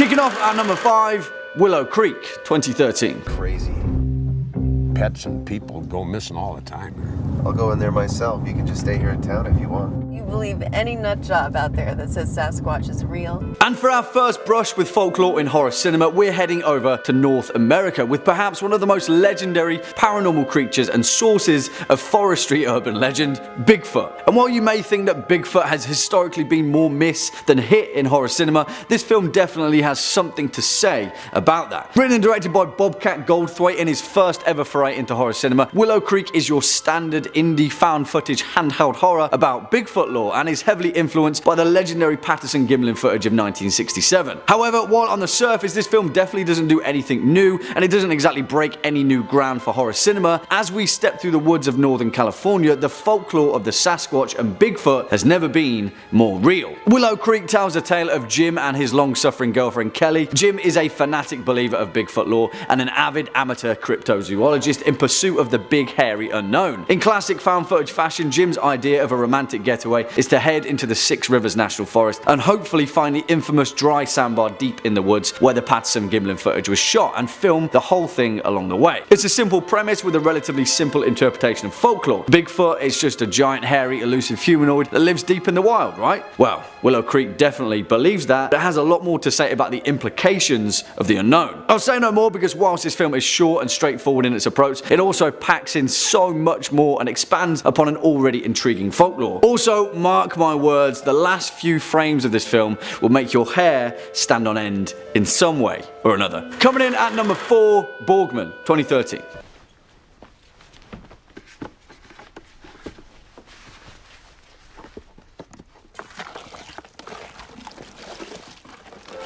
Kicking off at number 5, Willow Creek, 2013. Crazy. Pets and people go missing all the time. I'll go in there myself. You can just stay here in town if you want. You believe any nut job out there that says Sasquatch is real? And for our first brush with folklore in horror cinema, we're heading over to North America with perhaps one of the most legendary paranormal creatures and sources of forestry urban legend, Bigfoot. And while you may think that Bigfoot has historically been more miss than hit in horror cinema, this film definitely has something to say about that. Written and directed by Bobcat Goldthwait in his first ever foray into horror cinema, Willow Creek is your standard indie found footage handheld horror about Bigfoot lore and is heavily influenced by the legendary Patterson Gimlin footage of 1967. However, while on the surface this film definitely doesn't do anything new and it doesn't exactly break any new ground for horror cinema, as we step through the woods of Northern California, the folklore of the Sasquatch and Bigfoot has never been more real. Willow Creek tells a tale of Jim and his long-suffering girlfriend Kelly. Jim is a fanatic believer of Bigfoot lore and an avid amateur cryptozoologist in pursuit of the big hairy unknown. In classic found footage fashion, Jim's idea of a romantic getaway is to head into the Six Rivers National Forest and hopefully find the infamous dry sandbar deep in the woods where the Patterson Gimlin footage was shot and film the whole thing along the way. It's a simple premise with a relatively simple interpretation of folklore. Bigfoot is just a giant hairy elusive humanoid that lives deep in the wild, right? Well, Willow Creek definitely believes that, but has a lot more to say about the implications of the unknown. I'll say no more because whilst this film is short and straightforward in its approach, it also packs in so much more and expands upon an already intriguing folklore. Also, mark my words, the last few frames of this film will make your hair stand on end in some way or another. Coming in at number 4, Borgman, 2013.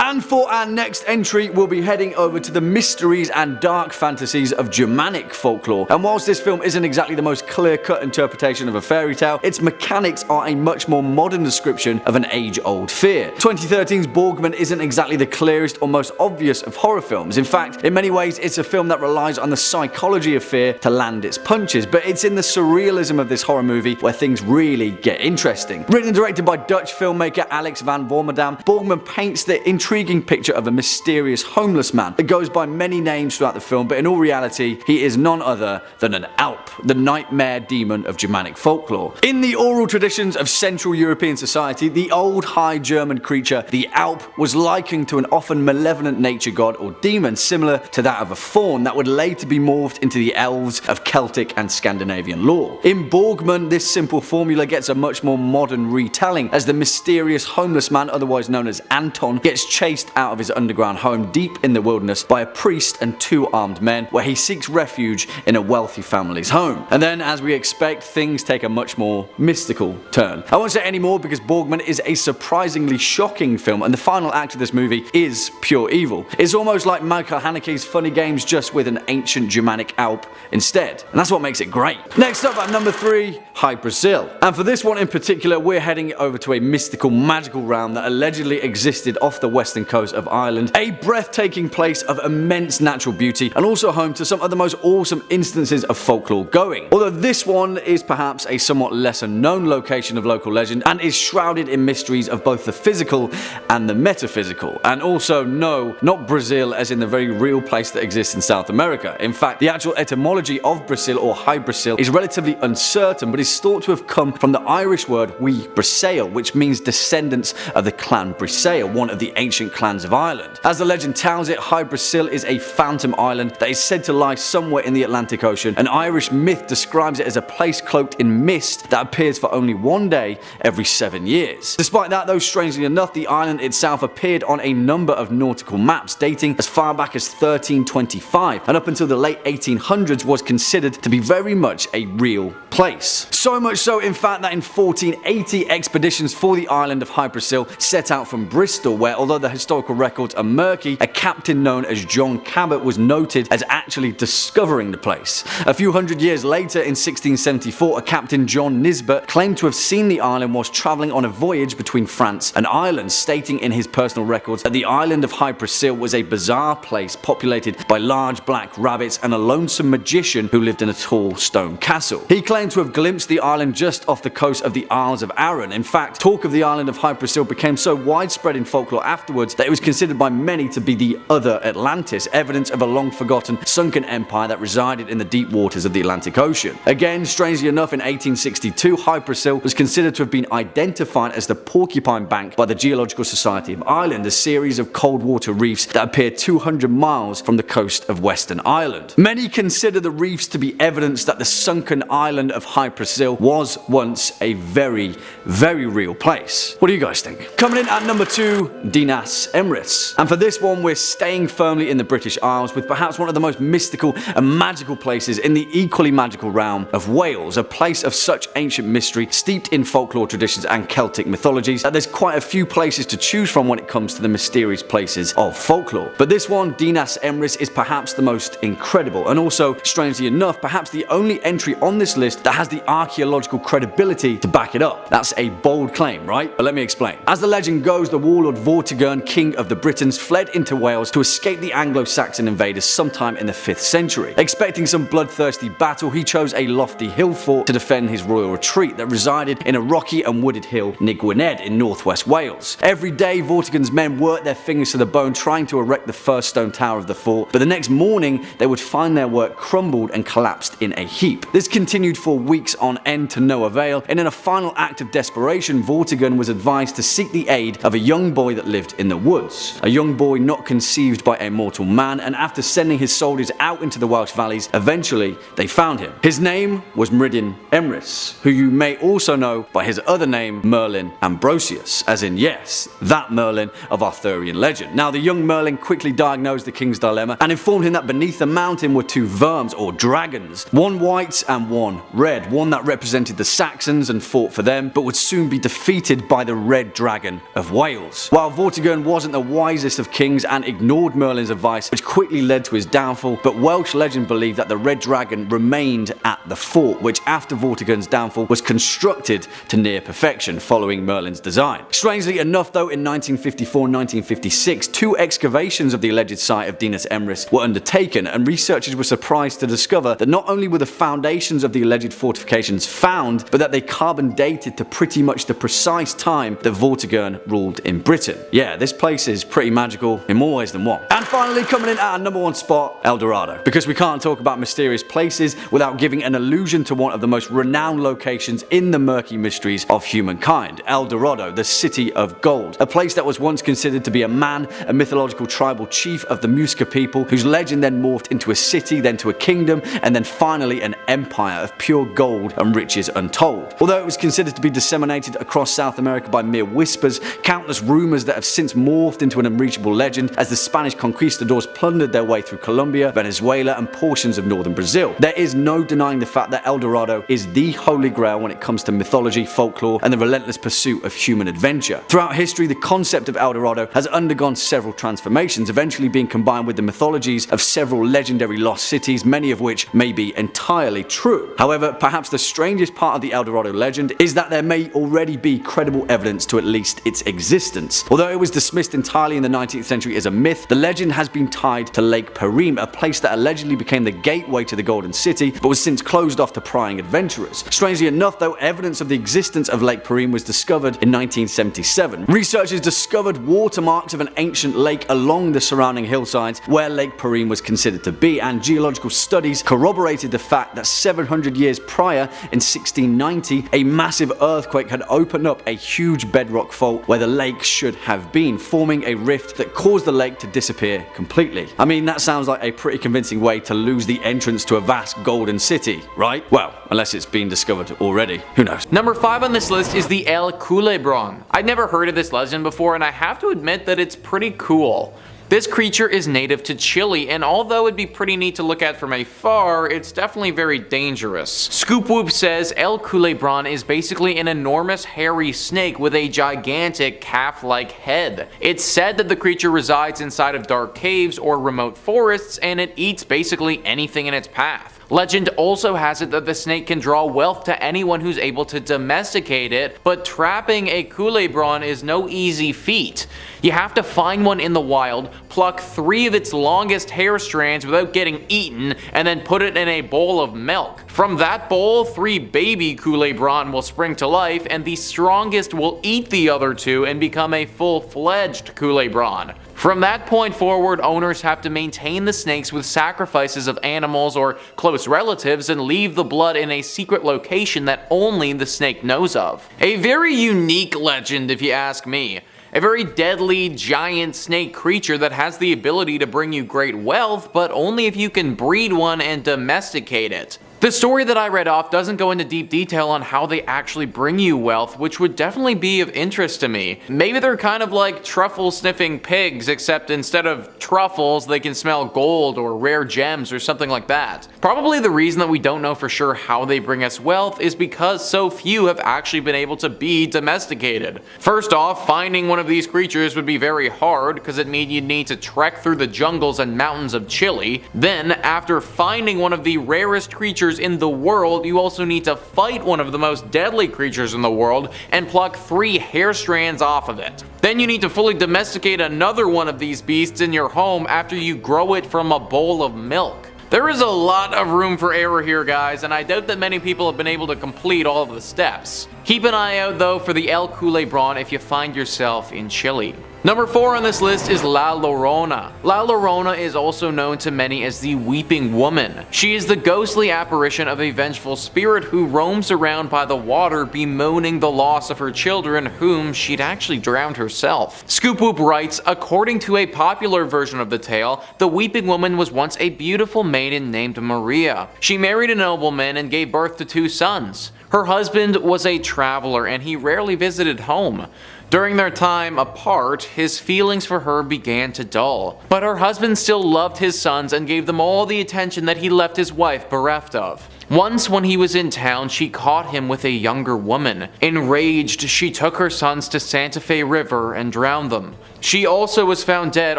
And for our next entry, we'll be heading over to the mysteries and dark fantasies of Germanic folklore. And whilst this film isn't exactly the most clear-cut interpretation of a fairy tale, its mechanics are a much more modern description of an age-old fear. 2013's Borgman isn't exactly the clearest or most obvious of horror films. In fact, in many ways, it's a film that relies on the psychology of fear to land its punches, but it's in the surrealism of this horror movie where things really get interesting. Written and directed by Dutch filmmaker Alex van Wormerdam, Borgman paints the intriguing picture of a mysterious homeless man that goes by many names throughout the film, but in all reality, he is none other than an Alp, the nightmare demon of Germanic folklore. In the oral traditions of Central European society, the old High German creature, the Alp, was likened to an often malevolent nature god or demon similar to that of a faun that would later be morphed into the elves of Celtic and Scandinavian lore. In Borgman, this simple formula gets a much more modern retelling as the mysterious homeless man, otherwise known as Anton, gets chased out of his underground home deep in the wilderness by a priest and 2 armed men, where he seeks refuge in a wealthy family's home. And then, as we expect, things take a much more mystical turn. I won't say any more because Borgman is a surprisingly shocking film and the final act of this movie is pure evil. It's almost like Michael Haneke's Funny Games just with an ancient Germanic Alp instead. And that's what makes it great. Next up at number 3, Hybr. And for this one in particular, we're heading over to a mystical, magical realm that allegedly existed off the western coast of Ireland, a breathtaking place of immense natural beauty and also home to some of the most awesome instances of folklore going. Although this one is perhaps a somewhat lesser known location of local legend and is shrouded in mysteries of both the physical and the metaphysical. And also no, not Brazil as in the very real place that exists in South America. In fact, the actual etymology of Brazil or Hybr is relatively uncertain, but is thought to have come from the Irish word Wi Briseil, which means descendants of the clan Briseil, one of the ancient clans of Ireland. As the legend tells it, Hybr is a phantom island that is said to lie somewhere in the Atlantic Ocean. An Irish myth describes it as a place cloaked in mist that appears for only one day every 7 years. Despite that though, strangely enough, the island itself appeared on a number of nautical maps dating as far back as 1325 and up until the late 1800s was considered to be very much a real place. So much so in fact that in 1480 expeditions for the island of Hybr set out from Bristol, where although the historical records are murky, a captain known as John Cabot was noted as actually discovering the place. A few hundred years later, in 1674, a Captain John Nisbet claimed to have seen the island whilst travelling on a voyage between France and Ireland, stating in his personal records that the island of Hybr was a bizarre place populated by large black rabbits and a lonesome magician who lived in a tall stone castle. He claimed to have glimpsed the island just off the coast of the Isles of Arran. In fact, talk of the island of Hybr became so widespread in folklore afterwards woods that it was considered by many to be the other Atlantis, evidence of a long-forgotten sunken empire that resided in the deep waters of the Atlantic Ocean. Again, strangely enough, in 1862, Hybr was considered to have been identified as the Porcupine Bank by the Geological Society of Ireland, a series of cold water reefs that appear 200 miles from the coast of Western Ireland. Many consider the reefs to be evidence that the sunken island of Hybr was once a very, very real place. What do you guys think? Coming in at number 2, Dinas Emeris. And for this one, we're staying firmly in the British Isles with perhaps one of the most mystical and magical places in the equally magical realm of Wales, a place of such ancient mystery steeped in folklore traditions and Celtic mythologies that there's quite a few places to choose from when it comes to the mysterious places of folklore. But this one, Dinas Emeris, is perhaps the most incredible, and also, strangely enough, perhaps the only entry on this list that has the archaeological credibility to back it up. That's a bold claim, right? But let me explain. As the legend goes, the warlord Vortigern, king of the Britons, fled into Wales to escape the Anglo-Saxon invaders sometime in the 5th century. Expecting some bloodthirsty battle, he chose a lofty hill fort to defend his royal retreat that resided in a rocky and wooded hill near Gwynedd in northwest Wales. Every day, Vortigern's men worked their fingers to the bone trying to erect the first stone tower of the fort, but the next morning they would find their work crumbled and collapsed in a heap. This continued for weeks on end to no avail, and in a final act of desperation, Vortigern was advised to seek the aid of a young boy that lived in the woods. A young boy not conceived by a mortal man, and after sending his soldiers out into the Welsh valleys, eventually they found him. His name was Mridin Emeris, who you may also know by his other name, Merlin Ambrosius, as in, yes, that Merlin of Arthurian legend. Now, the young Merlin quickly diagnosed the king's dilemma and informed him that beneath the mountain were 2 verms or dragons, one white and one red, one that represented the Saxons and fought for them, but would soon be defeated by the Red Dragon of Wales. While Vortigern wasn't the wisest of kings and ignored Merlin's advice, which quickly led to his downfall, but Welsh legend believed that the Red Dragon remained at the fort, which after Vortigern's downfall was constructed to near perfection following Merlin's design. Strangely enough though, in 1954 and 1956, 2 excavations of the alleged site of Dinas Emeris were undertaken, and researchers were surprised to discover that not only were the foundations of the alleged fortifications found, but that they carbon dated to pretty much the precise time that Vortigern ruled in Britain. Yeah, this place is pretty magical in more ways than one. And finally, coming in at our number 1 spot, El Dorado. Because we can't talk about mysterious places without giving an allusion to one of the most renowned locations in the murky mysteries of humankind, El Dorado, the City of Gold. A place that was once considered to be a man, a mythological tribal chief of the Muisca people, whose legend then morphed into a city, then to a kingdom, and then finally an empire of pure gold and riches untold. Although it was considered to be disseminated across South America by mere whispers, countless rumors that have since morphed into an unreachable legend as the Spanish conquistadors plundered their way through Colombia, Venezuela, and portions of northern Brazil. There is no denying the fact that El Dorado is the holy grail when it comes to mythology, folklore, and the relentless pursuit of human adventure. Throughout history, the concept of El Dorado has undergone several transformations, eventually being combined with the mythologies of several legendary lost cities, many of which may be entirely true. However, perhaps the strangest part of the El Dorado legend is that there may already be credible evidence to at least its existence. Although it was dismissed entirely in the 19th century as a myth, the legend has been tied to Lake Perim, a place that allegedly became the gateway to the Golden City, but was since closed off to prying adventurers. Strangely enough though, evidence of the existence of Lake Perim was discovered in 1977. Researchers discovered watermarks of an ancient lake along the surrounding hillsides where Lake Perim was considered to be, and geological studies corroborated the fact that 700 years prior, in 1690, a massive earthquake had opened up a huge bedrock fault where the lake should have been, forming a rift that caused the lake to disappear completely. I mean, that sounds like a pretty convincing way to lose the entrance to a vast golden city, right? Well, unless it's been discovered already. Who knows? Number 5 on this list is the El Kbron. I'd never heard of this legend before, and I have to admit that it's pretty cool. This creature is native to Chile, and although it'd be pretty neat to look at from afar, it's definitely very dangerous. Scoop Whoop says El Kbron is basically an enormous hairy snake with a gigantic calf-like head. It's said that the creature resides inside of dark caves or remote forests, and it eats basically anything in its path. Legend also has it that the snake can draw wealth to anyone who's able to domesticate it, but trapping a Kbron is no easy feat. You have to find one in the wild, pluck 3 of its longest hair strands without getting eaten, and then put it in a bowl of milk. From that bowl, 3 baby Kbron will spring to life, and the strongest will eat the other 2 and become a full-fledged Kbron. From that point forward, owners have to maintain the snakes with sacrifices of animals or close relatives and leave the blood in a secret location that only the snake knows of. A very unique legend if you ask me. A very deadly, giant snake creature that has the ability to bring you great wealth, but only if you can breed one and domesticate it. The story that I read off doesn't go into deep detail on how they actually bring you wealth, which would definitely be of interest to me. Maybe they're kind of like truffle-sniffing pigs, except instead of truffles, they can smell gold or rare gems or something like that. Probably the reason that we don't know for sure how they bring us wealth is because so few have actually been able to be domesticated. First off, finding one of these creatures would be very hard, because it means you'd need to trek through the jungles and mountains of Chile. Then, after finding one of the rarest creatures in the world, you also need to fight one of the most deadly creatures in the world and pluck 3 hair strands off of it. Then you need to fully domesticate another one of these beasts in your home after you grow it from a bowl of milk. There is a lot of room for error here, guys, and I doubt that many people have been able to complete all of the steps. Keep an eye out though for the El Kbron if you find yourself in Chile. Number 4 on this list is La Llorona. La Llorona is also known to many as the Weeping Woman. She is the ghostly apparition of a vengeful spirit who roams around by the water bemoaning the loss of her children whom she'd actually drowned herself. Scoop Whoop writes, according to a popular version of the tale, the Weeping Woman was once a beautiful maiden named Maria. She married a nobleman and gave birth to 2 sons. Her husband was a traveler and he rarely visited home. During their time apart, his feelings for her began to dull, but her husband still loved his sons and gave them all the attention that he left his wife bereft of. Once when he was in town, she caught him with a younger woman. Enraged, she took her sons to Santa Fe River and drowned them. She also was found dead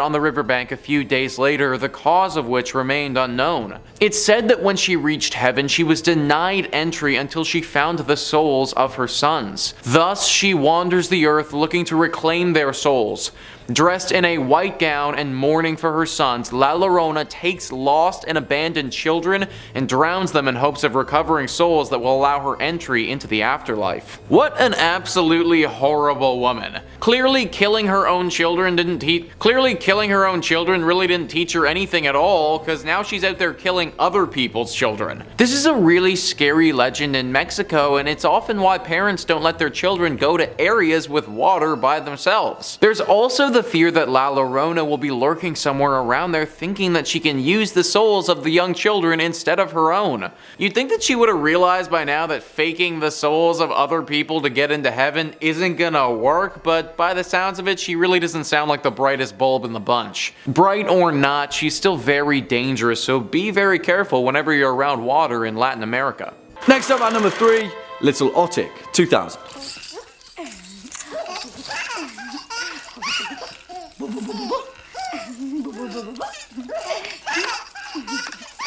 on the riverbank a few days later, the cause of which remained unknown. It's said that when she reached heaven, she was denied entry until she found the souls of her sons. Thus, she wanders the earth looking to reclaim their souls. Dressed in a white gown and mourning for her sons, La Llorona takes lost and abandoned children and drowns them in hopes of recovering souls that will allow her entry into the afterlife. What an absolutely horrible woman. Clearly killing her own children really didn't teach her anything at all, because now she's out there killing other people's children. This is a really scary legend in Mexico, and it's often why parents don't let their children go to areas with water by themselves. There's also the fear that La Llorona will be lurking somewhere around there thinking that she can use the souls of the young children instead of her own. You'd think that she would have realized by now that faking the souls of other people to get into heaven isn't gonna work, but by the sounds of it, she really doesn't sound like the brightest bulb in the bunch. Bright or not, she's still very dangerous, so be very careful whenever you're around water in Latin America. Next up at number 3, Little Otic, 2000.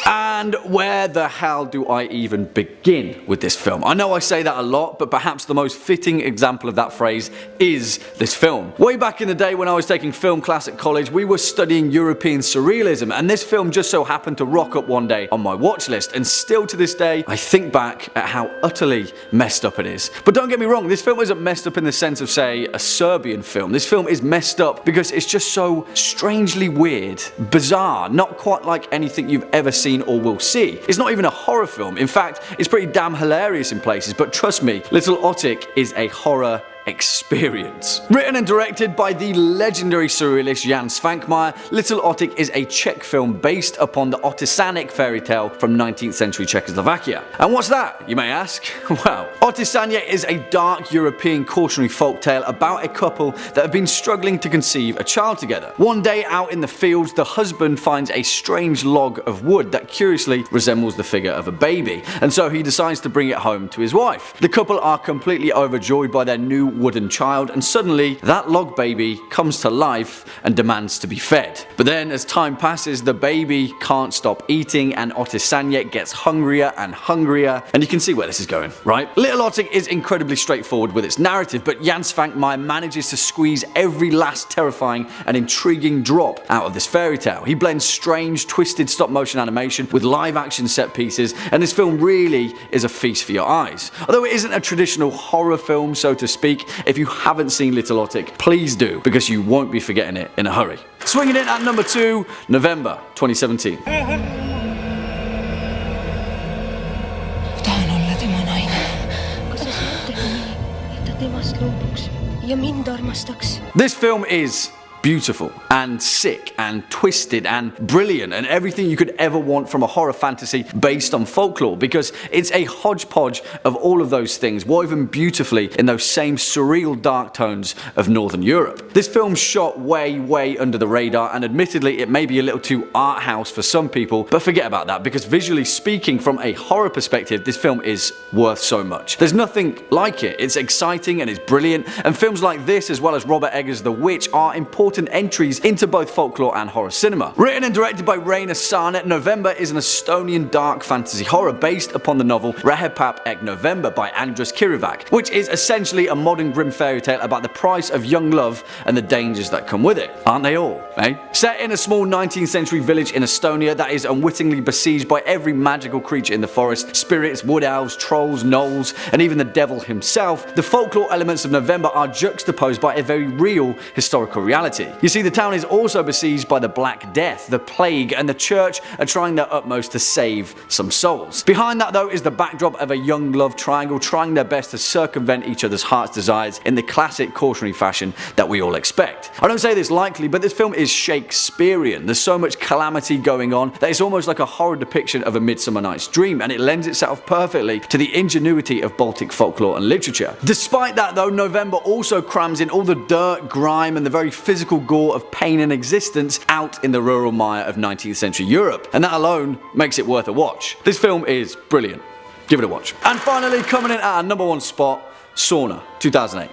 And where the hell do I even begin with this film? I know I say that a lot, but perhaps the most fitting example of that phrase is this film. Way back in the day when I was taking film class at college, we were studying European surrealism, and this film just so happened to rock up one day on my watch list, and still to this day, I think back at how utterly messed up it is. But don't get me wrong, this film isn't messed up in the sense of, say, a Serbian film. This film is messed up because it's just so strangely weird, bizarre, not quite like anything you've ever seen or will see. It's not even a horror film. In fact, it's pretty damn hilarious in places, but trust me, Little Otic is a horror experience. Written and directed by the legendary surrealist Jan Svankmajer, Little Otic is a Czech film based upon the Otisanic fairy tale from 19th century Czechoslovakia. And what's that, you may ask? Well, Otisania is a dark European cautionary folk tale about a couple that have been struggling to conceive a child together. One day out in the fields, the husband finds a strange log of wood that curiously resembles the figure of a baby, and so he decides to bring it home to his wife. The couple are completely overjoyed by their new wooden child, and suddenly that log baby comes to life and demands to be fed. But then as time passes, the baby can't stop eating and Otisanyet gets hungrier and hungrier, and you can see where this is going, right? Little Otik is incredibly straightforward with its narrative, but Jan Svankmajer manages to squeeze every last terrifying and intriguing drop out of this fairy tale. He blends strange, twisted stop motion animation with live action set pieces, and this film really is a feast for your eyes. Although it isn't a traditional horror film, so to speak, if you haven't seen Little Otik, please do, because you won't be forgetting it in a hurry. Swinging in at number 2, November 2017. Tahan olla tema naine. Kas sa mõtled nii, et ta temast loobuks ja mind armastaks? This film is beautiful and sick and twisted and brilliant and everything you could ever want from a horror fantasy based on folklore, because it's a hodgepodge of all of those things woven beautifully in those same surreal dark tones of Northern Europe. This film's shot way under the radar, and admittedly it may be a little too art house for some people, but forget about that, because visually speaking, from a horror perspective, this film is worth so much. There's nothing like it. It's exciting and it's brilliant, and films like this, as well as Robert Eggers' The Witch, are important entries into both folklore and horror cinema. Written and directed by Raina Sarnet, November is an Estonian dark fantasy horror based upon the novel Rehepap Ek November by Andrus Kirivak, which is essentially a modern grim fairy tale about the price of young love and the dangers that come with it. Aren't they all, eh? Set in a small 19th century village in Estonia that is unwittingly besieged by every magical creature in the forest, spirits, wood elves, trolls, gnolls, and even the devil himself, the folklore elements of November are juxtaposed by a very real historical reality. You see, the town is also besieged by the Black Death, the Plague, and the church are trying their utmost to save some souls. Behind that though is the backdrop of a young love triangle trying their best to circumvent each other's heart's desires in the classic cautionary fashion that we all expect. I don't say this lightly, but this film is Shakespearean. There's so much calamity going on that it's almost like a horror depiction of A Midsummer Night's Dream, and it lends itself perfectly to the ingenuity of Baltic folklore and literature. Despite that though, November also crams in all the dirt, grime, and the very physical gore of pain and existence out in the rural mire of 19th century Europe, and that alone makes it worth a watch. This film is brilliant. Give it a watch. And finally, coming in at our number 1 spot, Sauna, 2008.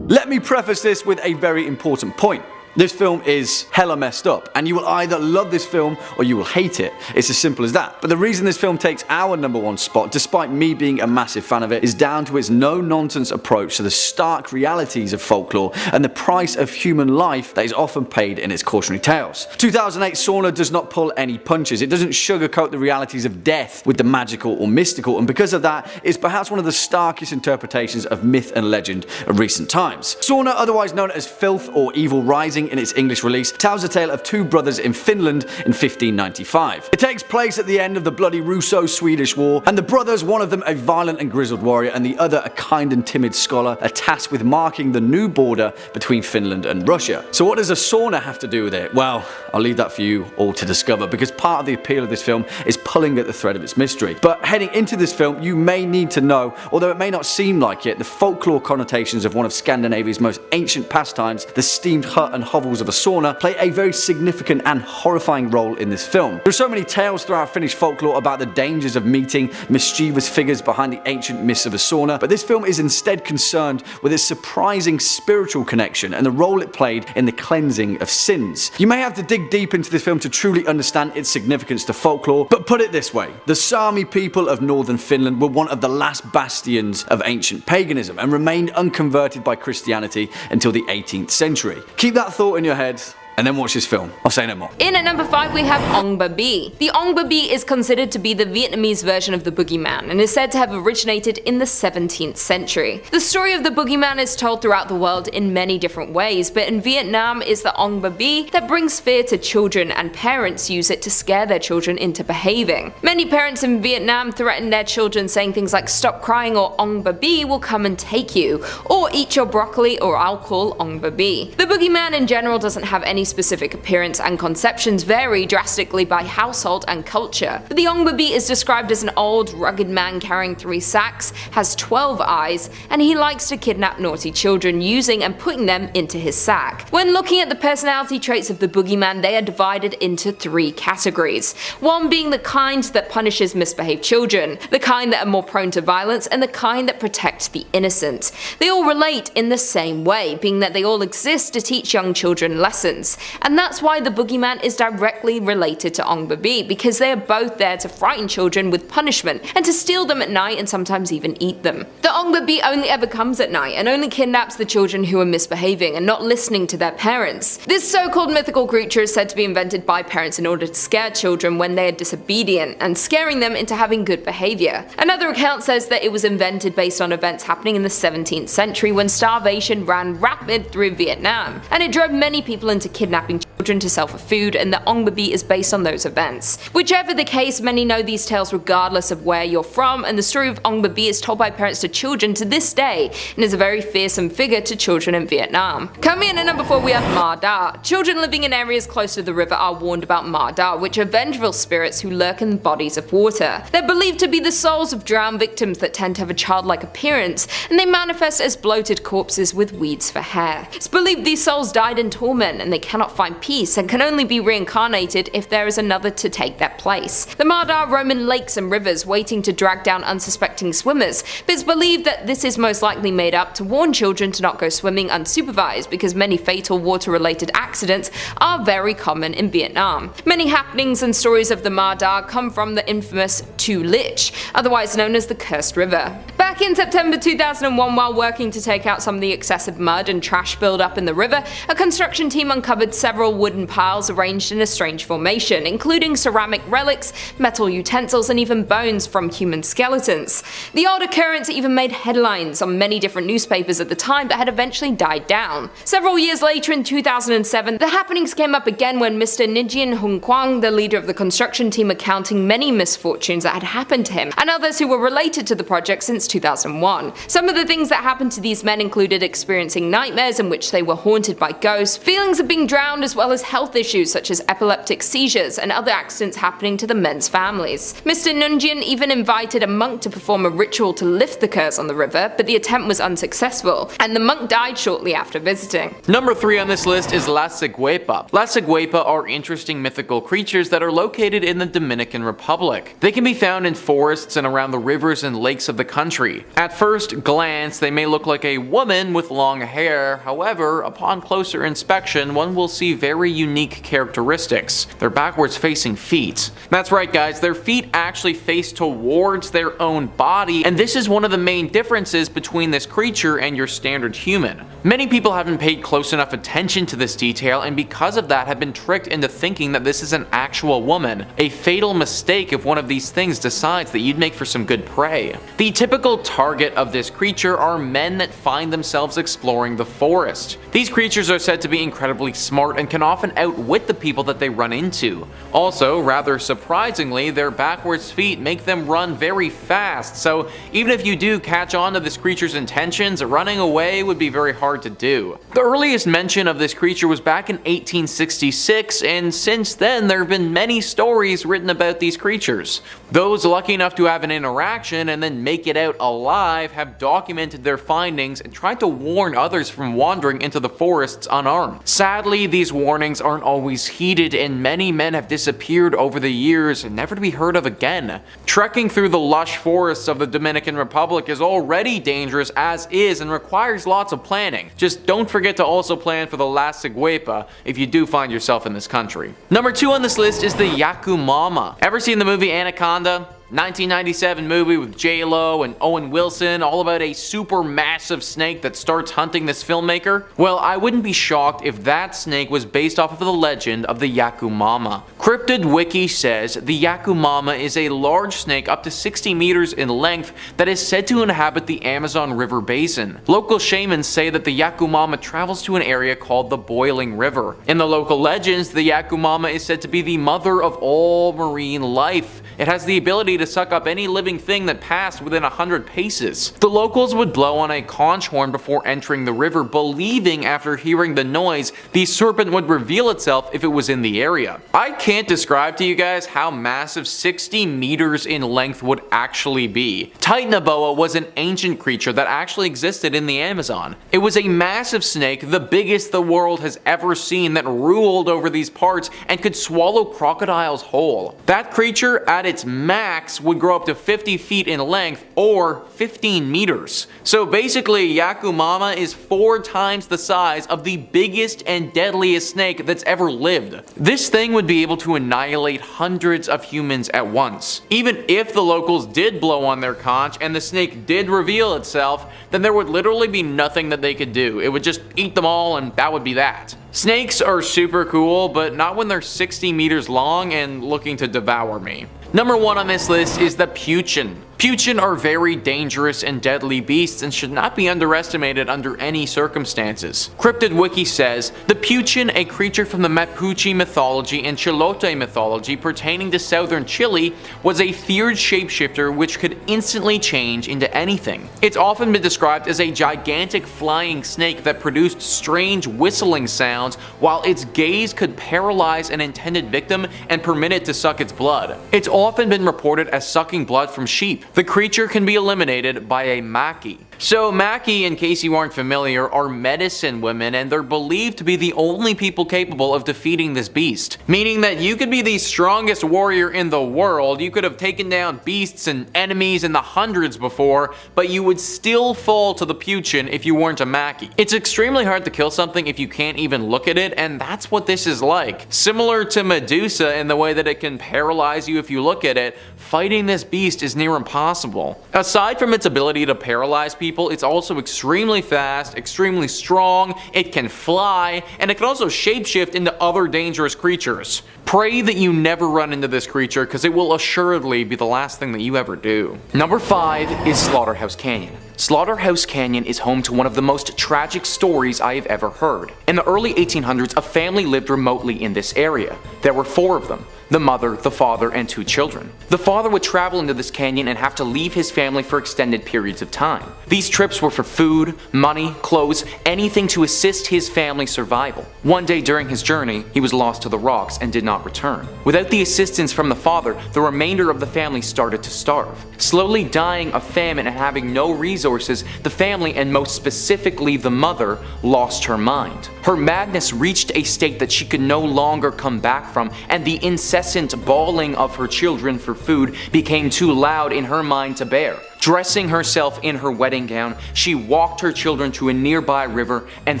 Let me preface this with a very important point. This film is hella messed up, and you will either love this film or you will hate it. It's as simple as that. But the reason this film takes our number 1 spot, despite me being a massive fan of it, is down to its no-nonsense approach to the stark realities of folklore and the price of human life that is often paid in its cautionary tales. 2008 Sauna does not pull any punches. It doesn't sugarcoat the realities of death with the magical or mystical, and because of that, it's perhaps one of the starkest interpretations of myth and legend of recent times. Sauna, otherwise known as Filth or Evil Rising in its English release, tells a tale of 2 brothers in Finland in 1595. It takes place at the end of the bloody Russo-Swedish War, and the brothers, one of them a violent and grizzled warrior and the other a kind and timid scholar, are tasked with marking the new border between Finland and Russia. So what does a sauna have to do with it? Well, I'll leave that for you all to discover, because part of the appeal of this film is pulling at the thread of its mystery. But heading into this film, you may need to know, although it may not seem like it, the folklore connotations of one of Scandinavia's most ancient pastimes, the steamed hut and hovels of a sauna, play a very significant and horrifying role in this film. There are so many tales throughout Finnish folklore about the dangers of meeting mischievous figures behind the ancient myths of a sauna, but this film is instead concerned with its surprising spiritual connection and the role it played in the cleansing of sins. You may have to dig deep into this film to truly understand its significance to folklore, but put it this way, the Sami people of northern Finland were one of the last bastions of ancient paganism and remained unconverted by Christianity until the 18th century. Keep that thought in your head and then watch this film. I'll say no more. In at number 5 we have Ong Ba Bi. The Ong Ba Bi is considered to be the Vietnamese version of the boogeyman and is said to have originated in the 17th century. The story of the boogeyman is told throughout the world in many different ways, but in Vietnam it's the Ong Ba Bi that brings fear to children, and parents use it to scare their children into behaving. Many parents in Vietnam threaten their children saying things like "stop crying" or "Ong Ba Bi will come and take you," or "eat your broccoli or I'll call Ong Ba Bi." The boogeyman in general doesn't have any specific appearance and conceptions vary drastically by household and culture. But the Ongbabi is described as an old, rugged man carrying 3 sacks, has 12 eyes, and he likes to kidnap naughty children using and putting them into his sack. When looking at the personality traits of the boogeyman, they are divided into 3 categories. One being the kind that punishes misbehaved children, the kind that are more prone to violence, and the kind that protect the innocent. They all relate in the same way, being that they all exist to teach young children lessons. And that's why the boogeyman is directly related to Ongbabi, because they are both there to frighten children with punishment and to steal them at night and sometimes even eat them. The Ongbabi only ever comes at night and only kidnaps the children who are misbehaving and not listening to their parents. This so-called mythical creature is said to be invented by parents in order to scare children when they are disobedient and scaring them into having good behavior. Another account says that it was invented based on events happening in the 17th century when starvation ran rapid through Vietnam, and it drove many people into kidnapping children to sell for food, and the Ongbabi is based on those events. Whichever the case, many know these tales regardless of where you're from, and the story of Ongbabi is told by parents to children to this day and is a very fearsome figure to children in Vietnam. Coming in at number 4 we have Ma Da. Children living in areas close to the river are warned about Ma Da, which are vengeful spirits who lurk in bodies of water. They're believed to be the souls of drowned victims that tend to have a childlike appearance, and they manifest as bloated corpses with weeds for hair. It's believed these souls died in torment and they cannot find peace and can only be reincarnated if there is another to take their place. The Ma Da roam in lakes and rivers waiting to drag down unsuspecting swimmers, but it's believed that this is most likely made up to warn children to not go swimming unsupervised because many fatal water-related accidents are very common in Vietnam. Many happenings and stories of the Ma Da come from the infamous Tu Lich, otherwise known as the Cursed River. Back in September 2001, while working to take out some of the excessive mud and trash build-up in the river, a construction team uncovered several wooden piles arranged in a strange formation, including ceramic relics, metal utensils, and even bones from human skeletons. The odd occurrence even made headlines on many different newspapers at the time, but had eventually died down. Several years later, in 2007, the happenings came up again when Mr. Nijin Hung Kwang, the leader of the construction team, recounting many misfortunes that had happened to him and others who were related to the project since 2001. Some of the things that happened to these men included experiencing nightmares in which they were haunted by ghosts, feelings of being drowned, as well as health issues such as epileptic seizures and other accidents happening to the men's families. Mr. Nunjian even invited a monk to perform a ritual to lift the curse on the river, but the attempt was unsuccessful, and the monk died shortly after visiting. Number 3 on this list is Las Ciguepa. Las Ciguepa are interesting mythical creatures that are located in the Dominican Republic. They can be found in forests and around the rivers and lakes of the country. At first glance, they may look like a woman with long hair, however, upon closer inspection, one will see very unique characteristics. They're backwards facing feet. That's right guys, their feet actually face towards their own body, and this is one of the main differences between this creature and your standard human. Many people haven't paid close enough attention to this detail, and because of that have been tricked into thinking that this is an actual woman. A fatal mistake if one of these things decides that you'd make for some good prey. The typical target of this creature are men that find themselves exploring the forest. These creatures are said to be incredibly smart and can often outwit the people that they run into. Also, rather surprisingly, their backwards feet make them run very fast, so even if you do catch on to this creature's intentions, running away would be very hard to do. The earliest mention of this creature was back in 1866, and since then there have been many stories written about these creatures. Those lucky enough to have an interaction and then make it out alive have documented their findings and tried to warn others from wandering into the forests unarmed. Sadly, these warnings aren't always heeded, and many men have disappeared over the years and never to be heard of again. Trekking through the lush forests of the Dominican Republic is already dangerous as is and requires lots of planning. Just don't forget to also plan for the Las Ciguepa if you do find yourself in this country. Number 2 on this list is the Yakumama. Ever seen the movie Anaconda? 1997 movie with J-Lo and Owen Wilson, all about a super massive snake that starts hunting this filmmaker? Well, I wouldn't be shocked if that snake was based off of the legend of the Yakumama. Cryptid Wiki says the Yakumama is a large snake up to 60 meters in length that is said to inhabit the Amazon River basin. Local shamans say that the Yakumama travels to an area called the Boiling River. In the local legends, the Yakumama is said to be the mother of all marine life. It has the ability to suck up any living thing that passed within 100 paces. The locals would blow on a conch horn before entering the river, believing after hearing the noise, the serpent would reveal itself if it was in the area. I can't describe to you guys how massive 60 meters in length would actually be. Titanoboa was an ancient creature that actually existed in the Amazon. It was a massive snake, the biggest the world has ever seen, that ruled over these parts and could swallow crocodiles whole. That creature at its max would grow up to 50 feet in length or 15 meters. So basically Yakumama is 4 times the size of the biggest and deadliest snake that's ever lived. This thing would be able to annihilate hundreds of humans at once. Even if the locals did blow on their conch and the snake did reveal itself, then there would literally be nothing that they could do. It would just eat them all and that would be that. Snakes are super cool, but not when they're 60 meters long and looking to devour me. Number 1 on this list is the Puchin. Puchin are very dangerous and deadly beasts and should not be underestimated under any circumstances. Cryptid Wiki says, the Puchin, a creature from the Mapuche mythology and Chilote mythology pertaining to southern Chile, was a feared shapeshifter which could instantly change into anything. It's often been described as a gigantic flying snake that produced strange whistling sounds, while its gaze could paralyze an intended victim and permit it to suck its blood. It's often been reported as sucking blood from sheep. The creature can be eliminated by a maki. So maki, in case you aren't familiar, are medicine women, and they're believed to be the only people capable of defeating this beast. Meaning that you could be the strongest warrior in the world, you could have taken down beasts and enemies in the hundreds before, but you would still fall to the Puchin if you weren't a maki. It's extremely hard to kill something if you can't even look at it, and that's what this is like. Similar to Medusa in the way that it can paralyze you if you look at it, fighting this beast is near impossible. Aside from its ability to paralyze people, it's also extremely fast, extremely strong, it can fly, and it can also shapeshift into other dangerous creatures. Pray that you never run into this creature, because it will assuredly be the last thing that you ever do. Number 5 is Slaughterhouse Canyon. Slaughterhouse Canyon is home to one of the most tragic stories I have ever heard. In the early 1800s, a family lived remotely in this area. There were 4 of them. The mother, the father, and 2 children. The father would travel into this canyon and have to leave his family for extended periods of time. These trips were for food, money, clothes, anything to assist his family's survival. One day during his journey, he was lost to the rocks and did not return. Without the assistance from the father, the remainder of the family started to starve. Slowly dying of famine and having no resources, the family, and most specifically the mother, lost her mind. Her madness reached a state that she could no longer come back from, and the incessant bawling of her children for food became too loud in her mind to bear. Dressing herself in her wedding gown, she walked her children to a nearby river and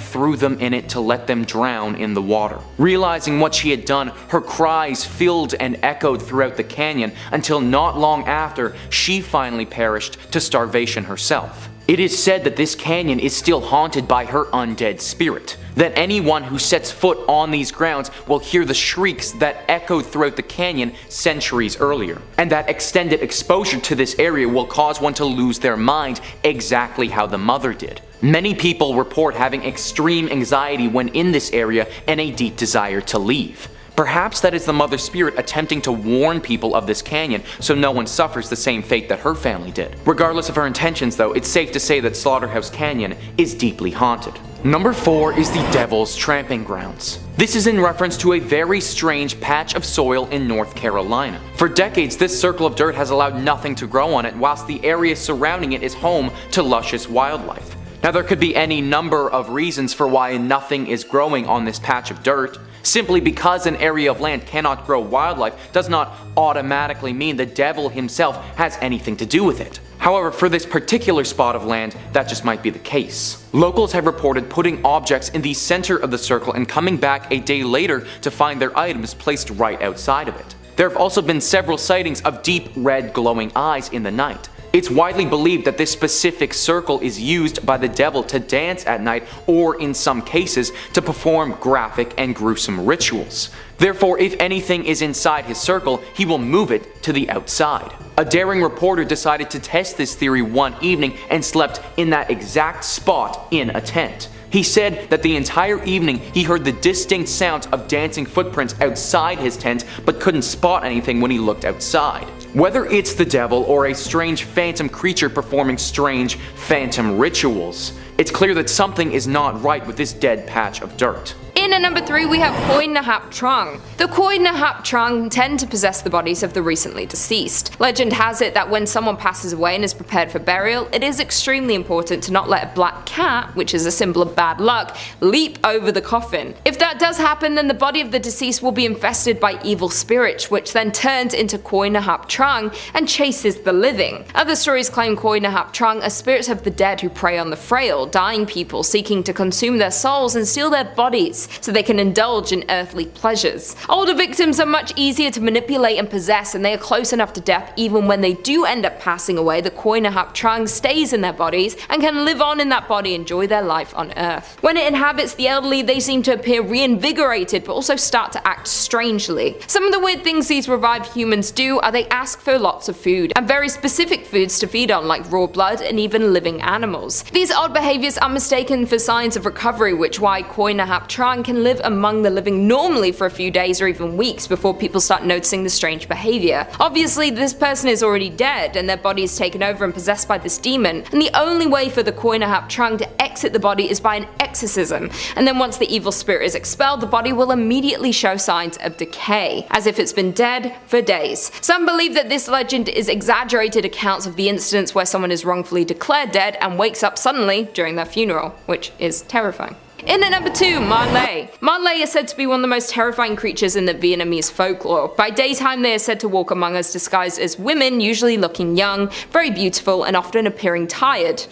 threw them in it to let them drown in the water. Realizing what she had done, her cries filled and echoed throughout the canyon until not long after, she finally perished to starvation herself. It is said that this canyon is still haunted by her undead spirit, that anyone who sets foot on these grounds will hear the shrieks that echoed throughout the canyon centuries earlier, and that extended exposure to this area will cause one to lose their mind exactly how the mother did. Many people report having extreme anxiety when in this area and a deep desire to leave. Perhaps that is the mother spirit attempting to warn people of this canyon so no one suffers the same fate that her family did. Regardless of her intentions though, it's safe to say that Slaughterhouse Canyon is deeply haunted. Number 4 is the Devil's Tramping Grounds. This is in reference to a very strange patch of soil in North Carolina. For decades, this circle of dirt has allowed nothing to grow on it, whilst the area surrounding it is home to luscious wildlife. Now there could be any number of reasons for why nothing is growing on this patch of dirt. Simply because an area of land cannot grow wildlife does not automatically mean the devil himself has anything to do with it. However, for this particular spot of land, that just might be the case. Locals have reported putting objects in the center of the circle and coming back a day later to find their items placed right outside of it. There have also been several sightings of deep red glowing eyes in the night. It's widely believed that this specific circle is used by the devil to dance at night, or in some cases, to perform graphic and gruesome rituals. Therefore, if anything is inside his circle, he will move it to the outside. A daring reporter decided to test this theory one evening and slept in that exact spot in a tent. He said that the entire evening he heard the distinct sounds of dancing footprints outside his tent, but couldn't spot anything when he looked outside. Whether it's the devil or a strange phantom creature performing strange phantom rituals, it's clear that something is not right with this dead patch of dirt. In at number 3 we have Khoi Nahap Trong. The Khoi Nahap Trong tend to possess the bodies of the recently deceased. Legend has it that when someone passes away and is prepared for burial, it is extremely important to not let a black cat, which is a symbol of bad luck, leap over the coffin. If that does happen, then the body of the deceased will be infested by evil spirits, which then turns into Khoi Nahap Trong and chases the living. Other stories claim Khoi Nahap Trong are spirits of the dead who prey on the frail, dying people seeking to consume their souls and steal their bodies so they can indulge in earthly pleasures. Older victims are much easier to manipulate and possess, and they are close enough to death even when they do end up passing away. The Khoi Nahap Trong stays in their bodies and can live on in that body, enjoy their life on earth. When it inhabits the elderly, they seem to appear reinvigorated but also start to act strangely. Some of the weird things these revived humans do are they ask for lots of food, and very specific foods to feed on, like raw blood and even living animals. These odd behaviors are mistaken for signs of recovery, which why Khoi Nahap Trong can live among the living normally for a few days or even weeks before people start noticing the strange behavior. Obviously, this person is already dead and their body is taken over and possessed by this demon, and the only way for the Khoi Nahap Trong to exit the body is by an exorcism, and then once the evil spirit is expelled, the body will immediately show signs of decay, as if it's been dead for days. Some believe that this legend is exaggerated accounts of the incidents where someone is wrongfully declared dead and wakes up suddenly during their funeral, which is terrifying. In at number 2, Malay. Malay is said to be one of the most terrifying creatures in the Vietnamese folklore. By daytime they are said to walk among us disguised as women, usually looking young, very beautiful, and often appearing tired.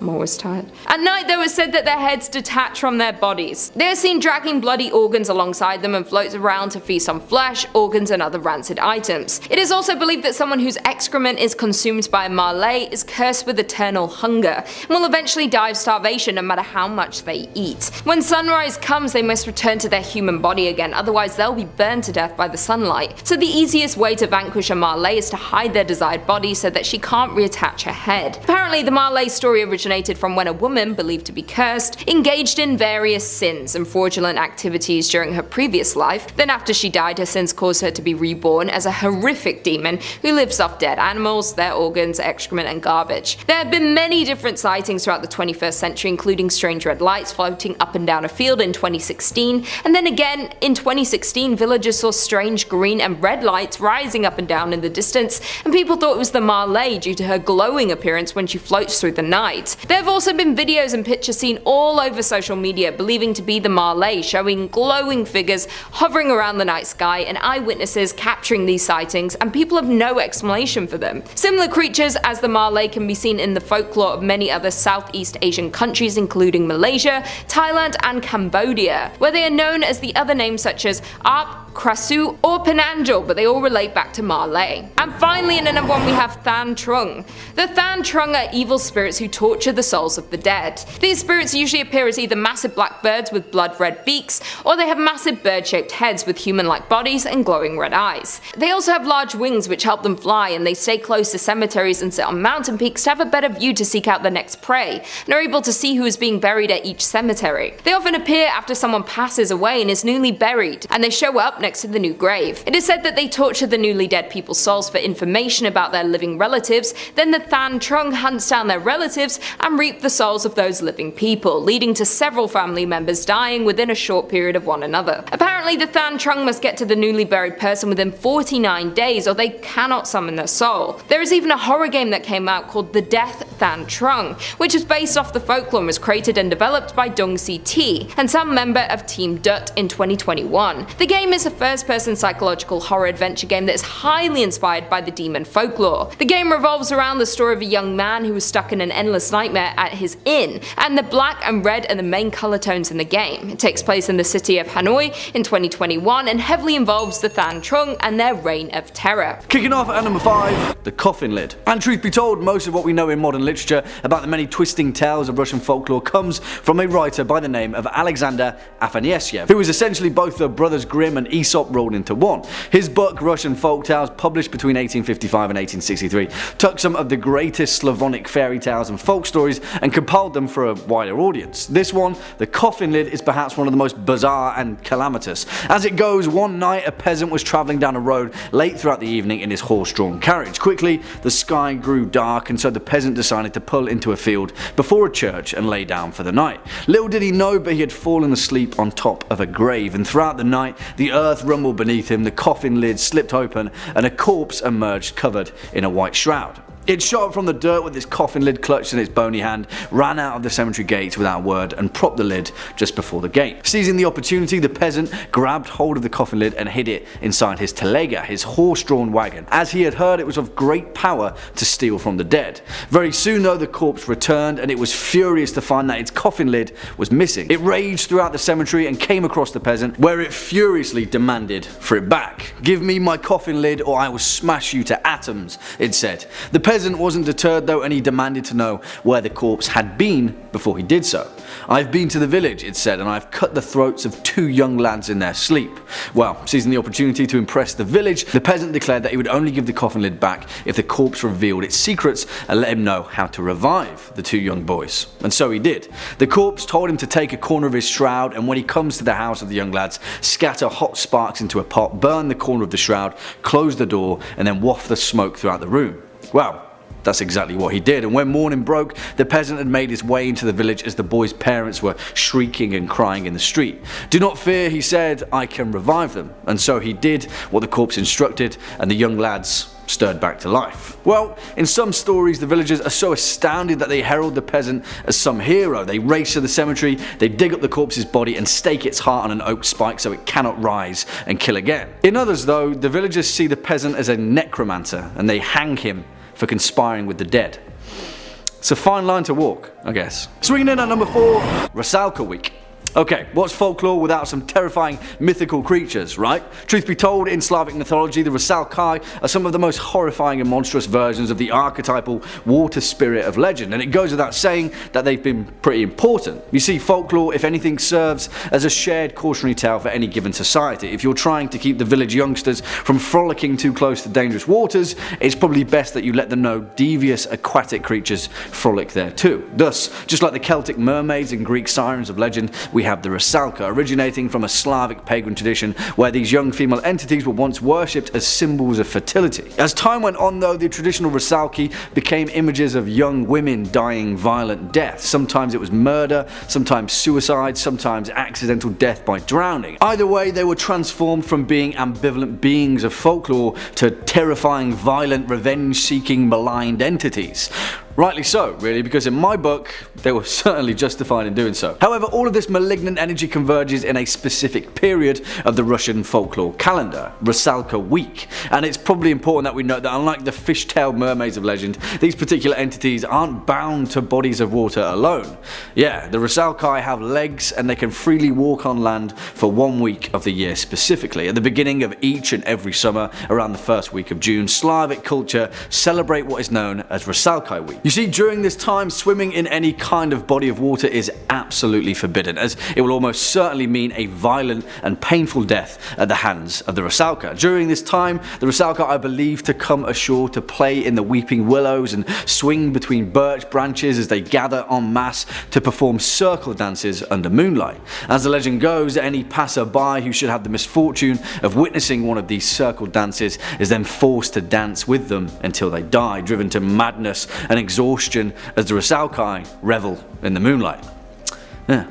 I'm always tired. At night, though, it's said that their heads detach from their bodies. They are seen dragging bloody organs alongside them and float around to feast on flesh, organs, and other rancid items. It is also believed that someone whose excrement is consumed by a Malay is cursed with eternal hunger and will eventually die of starvation no matter how much they eat. When sunrise comes, they must return to their human body again, otherwise they'll be burned to death by the sunlight. So the easiest way to vanquish a Malay is to hide their desired body so that she can't reattach her head. Apparently, the Malay story originated from when a woman, believed to be cursed, engaged in various sins and fraudulent activities during her previous life. Then after she died, her sins caused her to be reborn as a horrific demon who lives off dead animals, their organs, excrement, and garbage. There have been many different sightings throughout the 21st century, including strange red lights floating up and down a field in 2016, and then again in 2016 villagers saw strange green and red lights rising up and down in the distance, and people thought it was the Malay due to her glowing appearance when she floats through the night. There have also been videos and pictures seen all over social media believing to be the Malay, showing glowing figures hovering around the night sky and eyewitnesses capturing these sightings, and people have no explanation for them. Similar creatures as the Malay can be seen in the folklore of many other Southeast Asian countries including Malaysia, Thailand, and Cambodia, where they are known as the other names such as Arp, Krasu, or Penanjal, but they all relate back to Malay. And finally, in at number 1 we have Thant Trung. The Thant Trung are evil spirits who torture the souls of the dead. These spirits usually appear as either massive black birds with blood-red beaks, or they have massive bird-shaped heads with human-like bodies and glowing red eyes. They also have large wings which help them fly, and they stay close to cemeteries and sit on mountain peaks to have a better view to seek out their next prey, and are able to see who is being buried at each cemetery. They often appear after someone passes away and is newly buried, and they show up next to the new grave. It is said that they torture the newly dead people's souls for information about their living relatives, then the Thant Trung hunts down their relatives and reap the souls of those living people, leading to several family members dying within a short period of one another. Apparently, the Thant Trung must get to the newly buried person within 49 days or they cannot summon their soul. There is even a horror game that came out called The Death Thant Trung, which is based off the folklore and was created and developed by Dong Si and some member of Team Dut in 2021. The game is a first-person psychological horror adventure game that is highly inspired by the demon folklore. The game revolves around the story of a young man who was stuck in an endless nightmare at his inn, and the black and red are the main color tones in the game. It takes place in the city of Hanoi in 2021 and heavily involves the Thant Trung and their reign of terror. Kicking off at number 5, the Coffin Lid. And truth be told, most of what we know in modern literature about the many twisting tales of Russian folklore comes from a writer by the name of Alexander Afanasyev, who was essentially both the Brothers Grimm and Aesop rolled into one. His book, Russian Folk Tales, published between 1855 and 1863, took some of the greatest Slavonic fairy tales and folk stories and compiled them for a wider audience. This one, the Coffin Lid, is perhaps one of the most bizarre and calamitous. As it goes, one night a peasant was travelling down a road late throughout the evening in his horse-drawn carriage. Quickly, the sky grew dark, and so the peasant decided to pull into a field before a church and lay down for the night. Little did he know, but he had fallen asleep on top of a grave, and throughout the night the earth rumbled beneath him, the coffin lid slipped open, and a corpse emerged covered in a white shroud. It shot up from the dirt with its coffin lid clutched in its bony hand, ran out of the cemetery gates without a word, and propped the lid just before the gate. Seizing the opportunity, the peasant grabbed hold of the coffin lid and hid it inside his telega, his horse-drawn wagon, as he had heard it was of great power to steal from the dead. Very soon though, the corpse returned, and it was furious to find that its coffin lid was missing. It raged throughout the cemetery and came across the peasant, where it furiously demanded for it back. "Give me my coffin lid or I will smash you to atoms," it said. The peasant wasn't deterred though, and he demanded to know where the corpse had been before he did so. "I've been to the village," it said, "and I've cut the throats of 2 young lads in their sleep." Well, seizing the opportunity to impress the village, the peasant declared that he would only give the coffin lid back if the corpse revealed its secrets and let him know how to revive the 2 young boys. And so he did. The corpse told him to take a corner of his shroud, and when he comes to the house of the young lads, scatter hot sparks into a pot, burn the corner of the shroud, close the door, and then waft the smoke throughout the room. Well, that's exactly what he did, and when morning broke, the peasant had made his way into the village as the boys' parents were shrieking and crying in the street. "Do not fear," he said, "I can revive them." And so he did what the corpse instructed, and the young lads stirred back to life. Well, in some stories the villagers are so astounded that they herald the peasant as some hero. They race to the cemetery, they dig up the corpse's body and stake its heart on an oak spike so it cannot rise and kill again. In others though, the villagers see the peasant as a necromancer and they hang him for conspiring with the dead. It's a fine line to walk, I guess. Swinging in at number 4, Rusalka Week. Okay, what's folklore without some terrifying mythical creatures, right? Truth be told, in Slavic mythology, the Rusalkai are some of the most horrifying and monstrous versions of the archetypal water spirit of legend, and it goes without saying that they've been pretty important. You see, folklore, if anything, serves as a shared cautionary tale for any given society. If you're trying to keep the village youngsters from frolicking too close to dangerous waters, it's probably best that you let them know devious aquatic creatures frolic there too. Thus, just like the Celtic mermaids and Greek sirens of legend, we have the Rusalka, originating from a Slavic pagan tradition where these young female entities were once worshipped as symbols of fertility. As time went on though, the traditional Rusalki became images of young women dying violent deaths. Sometimes it was murder, sometimes suicide, sometimes accidental death by drowning. Either way, they were transformed from being ambivalent beings of folklore to terrifying, violent, revenge-seeking, maligned entities. Rightly so, really, because in my book, they were certainly justified in doing so. However, all of this malignant energy converges in a specific period of the Russian folklore calendar, Rusalka Week. And it's probably important that we note that unlike the fish-tailed mermaids of legend, these particular entities aren't bound to bodies of water alone. Yeah, the Rusalkai have legs and they can freely walk on land for 1 week of the year specifically. At the beginning of each and every summer, around the first week of June, Slavic culture celebrate what is known as Rusalkai Week. You see, during this time, swimming in any kind of body of water is absolutely forbidden, as it will almost certainly mean a violent and painful death at the hands of the Rusalka. During this time, the Rusalka are believed to come ashore to play in the weeping willows and swing between birch branches as they gather en masse to perform circle dances under moonlight. As the legend goes, any passer-by who should have the misfortune of witnessing one of these circle dances is then forced to dance with them until they die, driven to madness and exhaustion as the Rusalkai revel in the moonlight. Yeah,